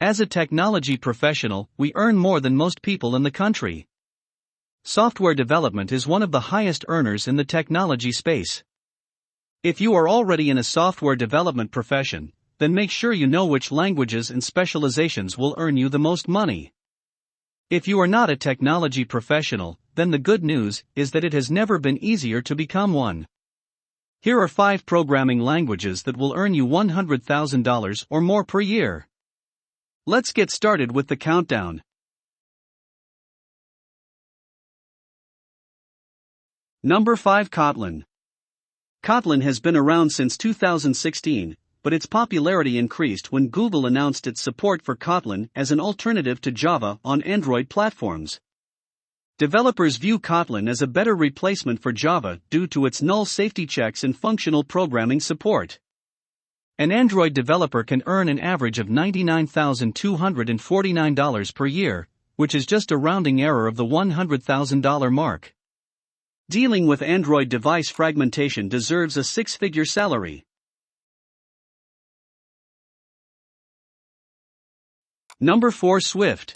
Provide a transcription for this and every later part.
As a technology professional, we earn more than most people in the country. Software development is one of the highest earners in the technology space. If you are already in a software development profession, then make sure you know which languages and specializations will earn you the most money. If you are not a technology professional, then the good news is that it has never been easier to become one. Here are 5 programming languages that will earn you $100,000 or more per year. Let's get started with the countdown. Number 5. Kotlin. Kotlin has been around since 2016, but its popularity increased when Google announced its support for Kotlin as an alternative to Java on Android platforms. Developers view Kotlin as a better replacement for Java due to its null safety checks and functional programming support. An Android developer can earn an average of $99,249 per year, which is just a rounding error of the $100,000 mark. Dealing with Android device fragmentation deserves a 6-figure salary. Number 4. Swift.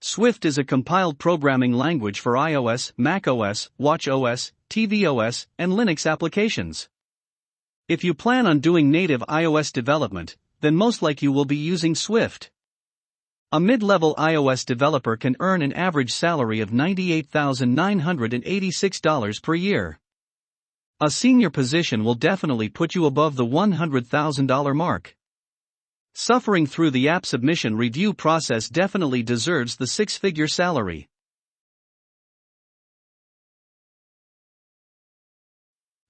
Swift is a compiled programming language for iOS, macOS, watchOS, tvOS, and Linux applications. If you plan on doing native iOS development, then most likely you will be using Swift. A mid-level iOS developer can earn an average salary of $98,986 per year. A senior position will definitely put you above the $100,000 mark. Suffering through the app submission review process definitely deserves the 6-figure salary.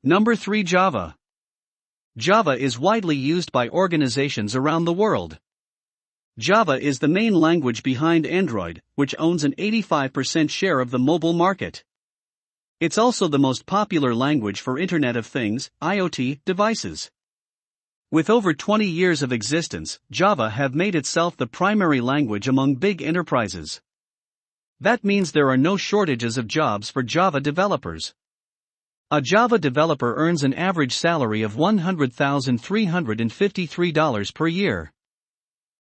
Number 3. Java. Java is widely used by organizations around the world. Java is the main language behind Android, which owns an 85% share of the mobile market. It's also the most popular language for Internet of Things, IoT, devices. With over 20 years of existence, Java have made itself the primary language among big enterprises. That means there are no shortages of jobs for Java developers. A Java developer earns an average salary of $100,353 per year.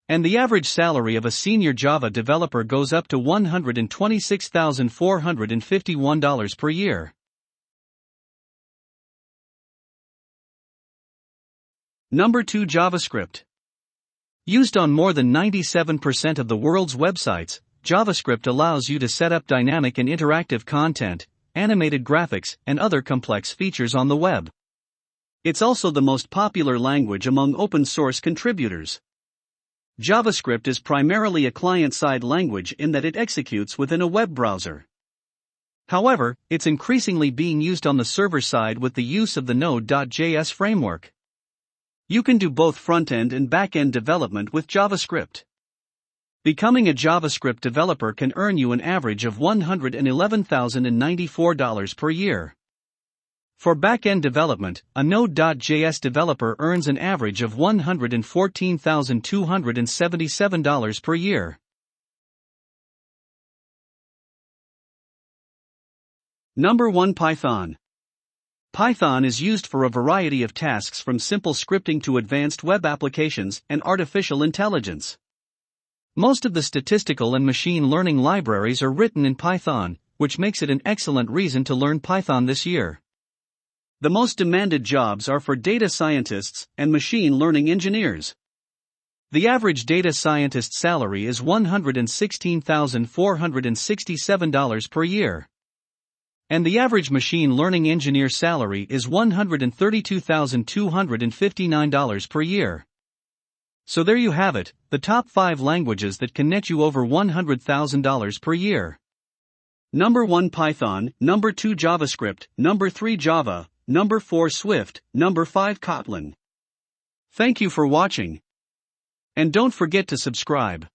And the average salary of a senior Java developer goes up to $126,451 per year. Number 2. JavaScript. Used on more than 97% of the world's websites, JavaScript allows you to set up dynamic and interactive content, animated graphics, and other complex features on the web. It's also the most popular language among open-source contributors. JavaScript is primarily a client-side language in that it executes within a web browser. However, it's increasingly being used on the server side with the use of the Node.JS framework. You can do both front-end and back-end development with JavaScript. Becoming a JavaScript developer can earn you an average of $111,094 per year. For back-end development, a Node.js developer earns an average of $114,277 per year. Number 1. Python. Python is used for a variety of tasks from simple scripting to advanced web applications and artificial intelligence. Most of the statistical and machine learning libraries are written in Python, which makes it an excellent reason to learn Python this year. The most demanded jobs are for data scientists and machine learning engineers. The average data scientist salary is $116,467 per year. And the average machine learning engineer salary is $132,259 per year. So there you have it, the top 5 languages that can net you over $100,000 per year. Number 1. Python, Number 2. JavaScript, Number 3. Java, Number 4. Swift, Number 5. Kotlin. Thank you for watching. And don't forget to subscribe.